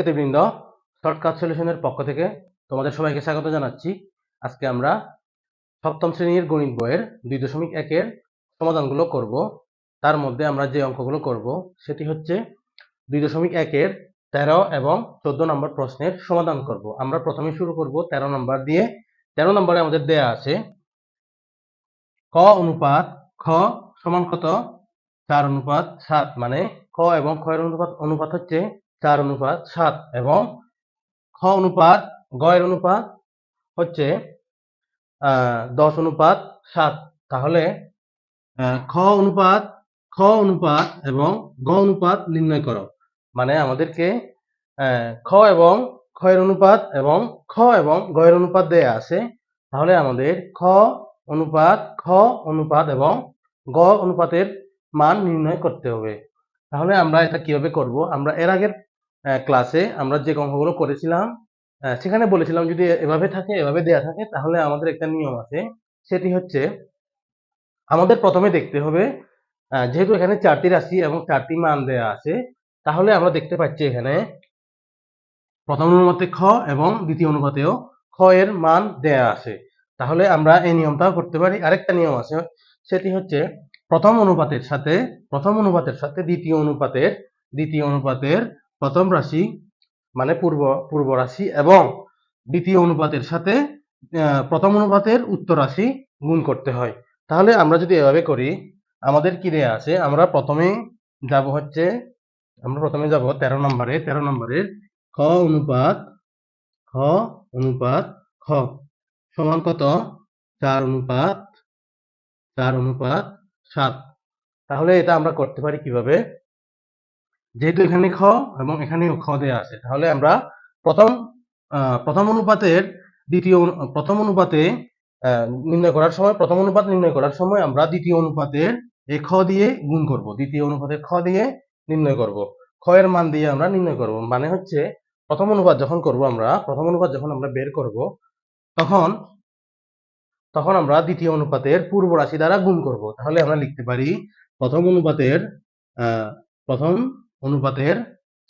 শিক্ষার্থীবৃন্দ, শর্টকাট সলিউশনের পক্ষ থেকে তোমাদের সবাইকে স্বাগত জানাচ্ছি। আজকে আমরা সপ্তম শ্রেণীর গণিত বইয়ের 2.1 সমাধানগুলো করব। তার মধ্যে আমরা যে অঙ্কগুলো করব সেটি হচ্ছে 2.1 13 এবং 14 নম্বর প্রশ্নের সমাধান করব। আমরা প্রথমে শুরু করব 13 নম্বর দিয়ে। 13 নম্বরে আমাদের দেয়া আছে ক অনুপাত খ সমান কত 4:7, মানে ক এবং খ এর অনুপাত হচ্ছে 4:7 এবং খ অনুপাত গ এর অনুপাত হচ্ছে 10:7। তাহলে খ অনুপাত এবং গ অনুপাত নির্ণয় করো। মানে আমাদেরকে খ এবং খ এর অনুপাত এবং খ এবং গ এর অনুপাত দেয়া আছে। তাহলে আমাদের খ অনুপাত এবং গ অনুপাতের মান নির্ণয় করতে হবে। তাহলে আমরা এটা কিভাবে করব? আমরা এর আগের ক্লাসে আমরা যে অঙ্কগুলো করেছিলাম সেখানে বলেছিলাম যদি এভাবে থাকে, এভাবে দেয়া থাকে, তাহলে আমাদের একটা নিয়ম আছে। সেটি হচ্ছে আমাদের প্রথমে দেখতে হবে, যেহেতু এখানে 4টি রাশি এবং 4টি মান দেয়া আছে, তাহলে আমরা দেখতে পাচ্ছি এখানে প্রথম অনুপাতে খ এবং দ্বিতীয় অনুপাতেও খ এর মান দেয়া আছে। তাহলে আমরা এই নিয়মটাও করতে পারি। আরেকটা নিয়ম আছে, সেটি হচ্ছে প্রথম অনুপাতের সাথে দ্বিতীয় অনুপাতের প্রথম রাশি মানে পূর্ব রাশি এবং দ্বিতীয় অনুপাতের সাথে প্রথম অনুপাতের উত্তর রাশি গুণ করতে হয়। তাহলে আমরা যদি এভাবে করি, আমাদের কি দেয়া আছে? আমরা প্রথমে যাব 13 নম্বরের খ অনুপাত খ সমান কত 4:7। তাহলে এটা আমরা করতে পারি কিভাবে? যেহেতু এখানে খ এবং এখানেও খ দেয়া আছে, তাহলে আমরা প্রথম অনুপাতে নির্ণয় করার সময় আমরা দ্বিতীয় অনুপাতের এই খ দিয়ে গুণ করব, নির্ণয় করব, খ এর মান দিয়ে আমরা নির্ণয় করব। মানে হচ্ছে প্রথম অনুপাত যখন আমরা বের করব, তখন আমরা দ্বিতীয় অনুপাতের পূর্ব রাশি দ্বারা গুণ করব। তাহলে আমরা লিখতে পারি প্রথম অনুপাতের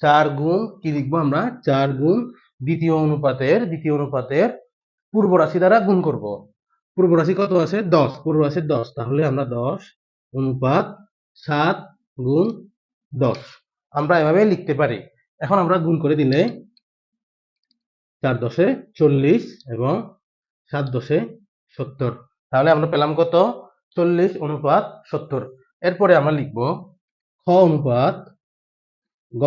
4 গুণ কি লিখবো আমরা? 4 গুণ দ্বিতীয় অনুপাতের পূর্ব রাশি দ্বারা গুণ করব। পূর্ব রাশি কত আছে? 10। তাহলে আমরা 10:7 গুণ 10 আমরা এভাবে লিখতে পারি। এখন আমরা গুণ করে দিলে 4×10=40 এবং 7×10=70। তাহলে আমরা পেলাম কত? 40:70। এরপরে আমরা লিখব খ অনুপাত গ।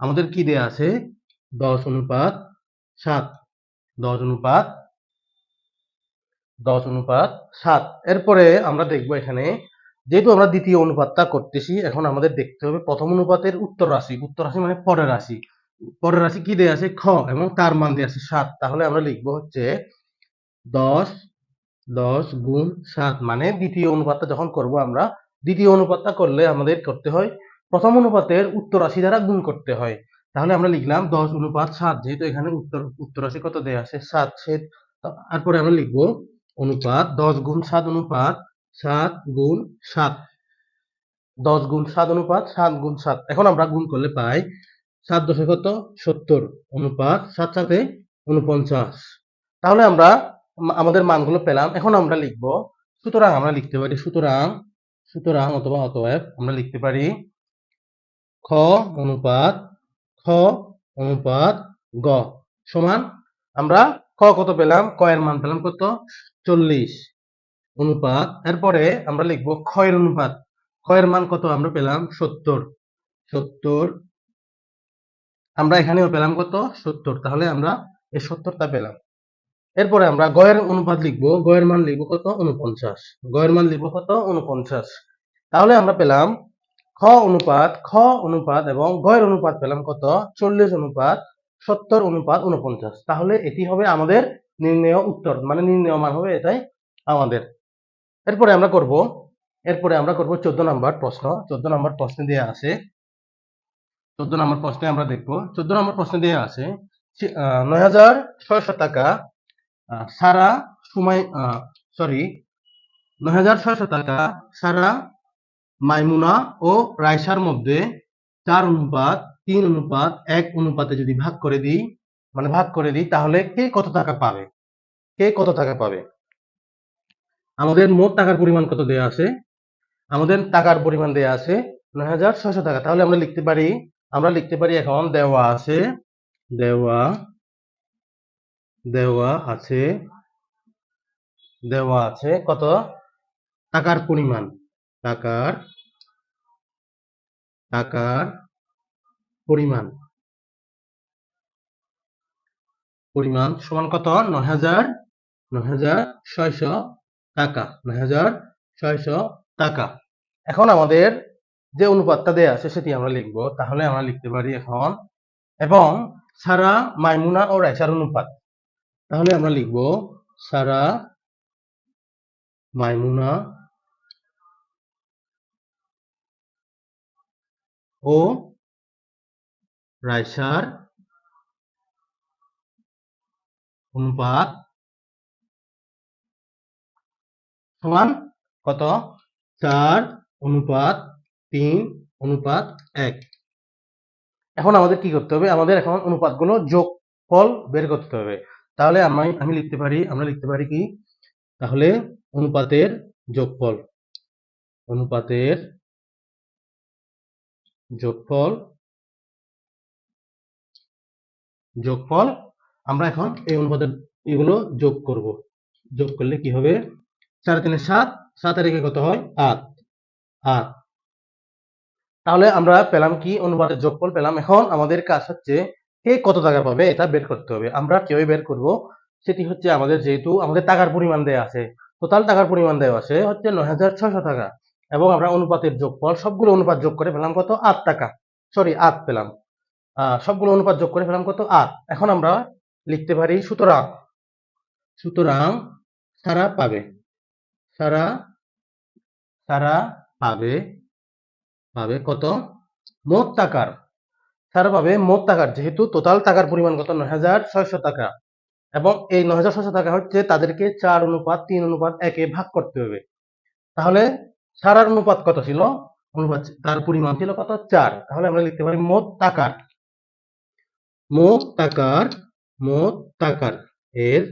আমাদের কি দেয়া আছে? 10:7। এরপরে আমরা দেখব এখানে, যেহেতু আমরা দ্বিতীয় অনুপাতটা করতেছি, এখন আমাদের দেখতে হবে প্রথম অনুপাতের উত্তর রাশি মানে পরের রাশি কি দেয়া আছে? খ এবং তার মান দেয়া আছে 7। তাহলে আমরা লিখব হচ্ছে 10 গুণ 7, মানে দ্বিতীয় অনুপাতটা যখন করব, আমরা দ্বিতীয় অনুপাতটা করলে আমাদের করতে হয় প্রথম অনুপাতের উত্তর রাশি দ্বারা গুণ করতে হয়। তাহলে আমরা লিখলাম 10:7, যেহেতু এখানে উত্তর রাশি কত দেয়া আছে? 7। তারপরে আমরা লিখব অনুপাত 10 গুণ 7 অনুপাত 7 গুণ 7। 10 গুণ 7 অনুপাত 7 গুণ 7। এখন আমরা গুণ করলে পাই 7×10 কত? 70 অনুপাত 7×7=49। তাহলে আমরা আমাদের মানগুলো পেলাম। এখন আমরা লিখব, সুতরাং আমরা লিখতে পারি অতএব আমরা লিখতে পারি খ অনুপাত গ সমান, আমরা ক কত পেলাম? ক এর মান পেলাম কত? 40 অনুপাত, এরপরে আমরা লিখব খ এর অনুপাত, খ এর মান কত আমরা পেলাম? 70। আমরা এখানেও পেলাম কত? 70। তাহলে আমরা এই 70টা পেলাম। এরপরে আমরা গ এর অনুপাত লিখব, গ এর মান লিখব কত? 49। তাহলে আমরা পেলাম খ অনুপাত এবং গ এর অনুপাত পেলাম কত? 40:70:49। তাহলে এটি হবে আমাদের নির্ণেয় উত্তর, মানে নির্ণেয় মান হবে এটাই আমাদের। এরপরে আমরা করব 14 নম্বর প্রশ্ন। 14 নম্বর প্রশ্নে দেয়া আছে, 14 নম্বর প্রশ্নে আমরা দেখব, 14 নম্বর প্রশ্নে দেয়া আছে 9,600 টাকা সারা 9,600 টাকা সারা মাইমুনা ও রাইসার মধ্যে 4:3 3:1 অনুপাতে যদি ভাগ করে দিই, মানে ভাগ করে দিই, তাহলে কে কত টাকা পাবে? কে কত টাকা পাবে? আমাদের মোট টাকার পরিমাণ কত দেয়া আছে? আমাদের টাকার পরিমাণ দেয়া আছে 9,600 টাকা। তাহলে আমরা লিখতে পারি এখন দেওয়া দেওয়া আছে দেওয়া আছে কত টাকার পরিমাণ, টাকার টাকার পরিমাণ পরিমাণ সমান কত? 9,600 টাকা, 9,600 টাকা। এখন আমাদের যে অনুপাতটা দেয়া আছে সেটি আমরা লিখব। তাহলে আমরা লিখতে পারি এখন, এবং সারা, মাইমুনা ও রাইসার অনুপাত। তাহলে আমরা লিখব সারা, মাইমুনা ও রাইসার অনুপাত সমান কত? 4:3:1। এখন আমাদের কি করতে হবে? আমাদের এখন অনুপাতগুলো যোগফল বের করতে হবে। তাহলে আমরা লিখতে পারি কি? তাহলে অনুপাতের যোগফল যোগফল আমরা এখন এই অনুপাতের এগুলো যোগ করব। যোগ করলে কি হবে? 4 × 7, 7 আর 1 কত হয়? 8। তাহলে আমরা পেলাম কি? অনুপাতের যোগফল পেলাম। এখন আমাদের কাজ হচ্ছে কে কত টাকা পাবে এটা বের করতে হবে। আমরা কিভাবে বের করব? সেটি হচ্ছে, যেহেতু আমাদের টাকার পরিমাণ দেয়া আছে, টোটাল টাকার পরিমাণ দেওয়া আছে হচ্ছে 9,600 টাকা, এবং আমরা অনুপাতের যোগফল সবগুলো অনুপাত যোগ করে পেলাম কত? 8 টাকা। সরি, 8 পেলাম। সবগুলো অনুপাত যোগ করে পেলাম কত? 8। এখন আমরা লিখতে পারি সুতরাং সারা পাবে সারা সারা পাবে পাবে কত? মোট টাকার সারা পাবে মোট টাকার, যেহেতু টোটাল টাকার পরিমাণ কত? 9,600 টাকা, এবং এই 9,600 টাকা হচ্ছে তাদেরকে 4:3:1 ভাগ করতে হবে। তাহলে সারার অনুপাত কত ছিল? তার পরিমাণ ছিল কত? 4। তাহলে আমরা লিখতে পারি মোট টাকার এর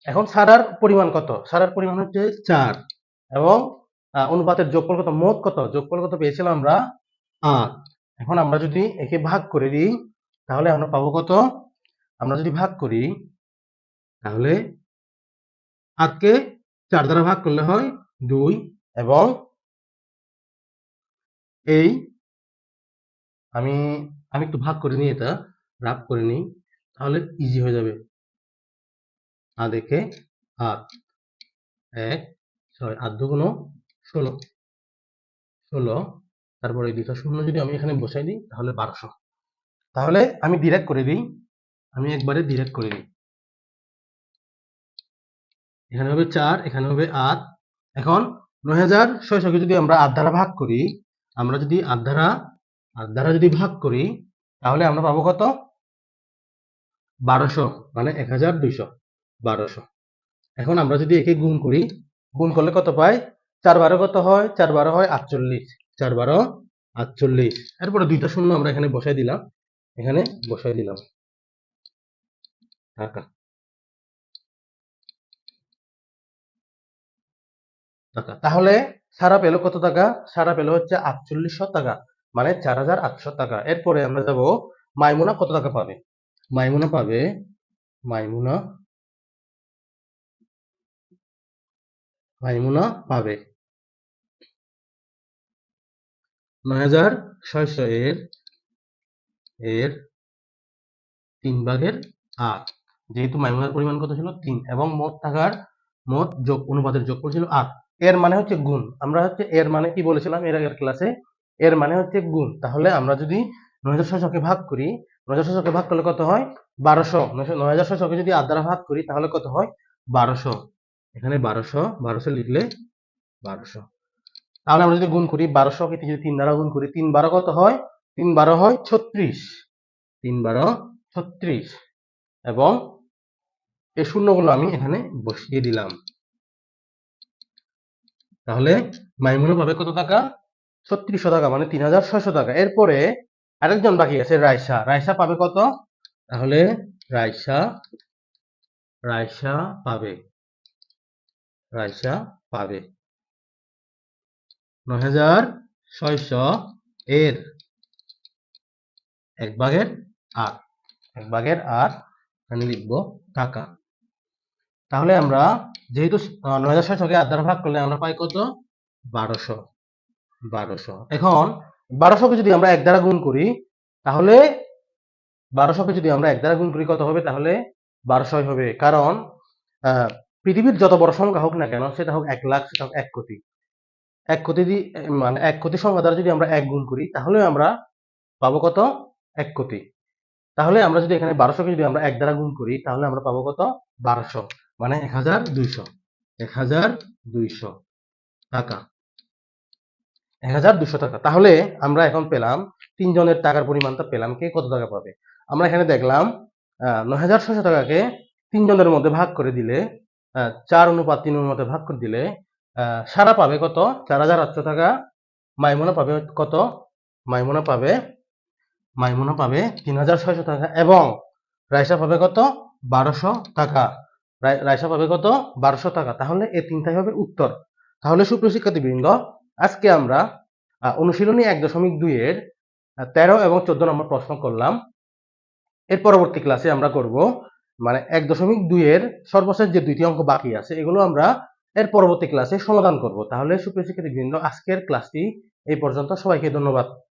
এখন সারার পরিমাণ কত? সারার পরিমাণ হচ্ছে 4, এবং অনুপাতের যোগফল কত? যোগফল কত পেয়েছিলাম আমরা? 8। এখন আমরা যদি একে ভাগ করে দিই, তাহলে আমরা পাবো কত? আমরা যদি ভাগ করি, তাহলে 8 কে 4 দ্বারা ভাগ করলে হয় 2, এবং এই আমি একটু ভাগ করে নিই, এটা রাফ করে নিই, তাহলে ইজি হয়ে যাবে। 8 একে 8, 1 6, 8 দুগুণ 16, তারপরে এই দুটো শূন্য যদি আমি এখানে বসাই দিই, তাহলে 1200। তাহলে আমি একবারে ডিরেক্ট করে দিই। এখানে হবে 4, এখানে হবে 8। এখন 9,600 কে যদি আমরা 8 দ্বারা ভাগ করি, তাহলে আমরা পাবো কত? 1200, মানে 1,200, 1200। এখন আমরা যদি একে গুণ করলে কত পাই? 4 × 12 কত হয়? 4 × 12 হয় 48, 4 × 12 48। এরপরে দুইটা শূন্য আমরা এখানে বসাই দিলাম টাকা। তাহলে সারা পেল কত টাকা? সারা পেল হচ্ছে 4800 টাকা, মানে 4,800 টাকা। এরপরে আমরা যাব, মাইমুনা কত টাকা পাবে? মাইমুনা পাবে 9,600 এর 3/8, যেহেতু মাইমুনার পরিমাণ কত ছিল? 3, এবং মোট অনুপাতের যোগফল ছিল 8। এর মানে হচ্ছে গুণ। আমরা হচ্ছে এর মানে কি বলেছিলাম এর আগের ক্লাসে? এর মানে হচ্ছে গুণ। তাহলে আমরা যদি 9,600 কে ভাগ করি, 9,600 কে ভাগ করলে কত হয়? 1200। 9,600 কে যদি 8 দ্বারা ভাগ করি, তাহলে কত হয়? 1200। এখানে 1200 লিখলে 1200। তাহলে আমরা যদি গুণ করি, 1200 কে যদি 3 দ্বারা গুণ করি, 3 × 12 কত হয়? 3 × 12 হয় 36, 3 × 12 36, এবং এই শূন্যগুলো আমি এখানে বসিয়ে দিলাম। তাহলে মাইমুনা পাবে কত টাকা? 3600 টাকা, মানে 3,600 টাকা। এরপরে আরেকজন বাকি আছে রাইসা। রাইসা পাবে কত? তাহলে রাইসা রাইসা পাবে রাইসা পাবে ৯৬০০ এর 1/8। 1/8 এখানে লিখবো টাকা। তাহলে আমরা যেহেতু ৯৬০০ কে 8 দ্বারা ভাগ করলে আমরা পাই কত? ১২০০। এখন ১২০০ কে যদি আমরা 1 দ্বারা গুণ করি তাহলে ১২০০ কে যদি আমরা 1 দ্বারা গুণ করি কত হবে? তাহলে ১২০০ হবে। কারণ পৃথিবীর যত বড় সংখ্যা হোক না কেন, সেটা হোক ১ লাখ, সেটা হোক ১ কোটি, ১ কোটি মানে ১ কোটি সংখ্যা দ্বারা যদি আমরা ১ গুণ করি তাহলে আমরা পাবো কত? ১ কোটি। তাহলে আমরা যদি এখানে ১২০০ কে যদি আমরা 1 দ্বারা গুণ করি তাহলে আমরা পাবো কত? ১২০০, মানে ১২০০। ১২০০ টাকা। ১২০০ টাকা। তাহলে আমরা এখন পেলাম ৩ জনের টাকার পরিমাণটা পেলাম। কে কত টাকা পাবে? আমরা এখানে দেখলাম ৯৬০০ টাকাকে ৩ জনের মধ্যে ভাগ করে দিলে ৪:৩ এর মধ্যে ভাগ করে দিলে সারা পাবে কত? ৪৮০০ টাকা। মাইমুনা পাবে কত? মাইমুনা পাবে ৩৬০০ টাকা এবং রাইসা পাবে কত? ১২০০ টাকা। রাইসা পাবে কত? ১২০০ টাকা। তাহলে এই তিনটাই হবে উত্তর। তাহলে সুপ্রিয় শিক্ষার্থীবৃন্দ, আজকে আমরা অনুশীলনী ১.২ এর ১৩ এবং ১৪ নম্বর প্রশ্ন করলাম। এর পরবর্তী ক্লাসে আমরা করব মানে ১.২ এর সর্বশেষ যে ২টি অঙ্ক বাকি আছে এগুলো আমরা এর পরবর্তী ক্লাসে সমাধান করব। তাহলে সুপ্রিয় শিক্ষার্থীবৃন্দ, আজকের ক্লাসটি এই পর্যন্ত। সবাইকে ধন্যবাদ।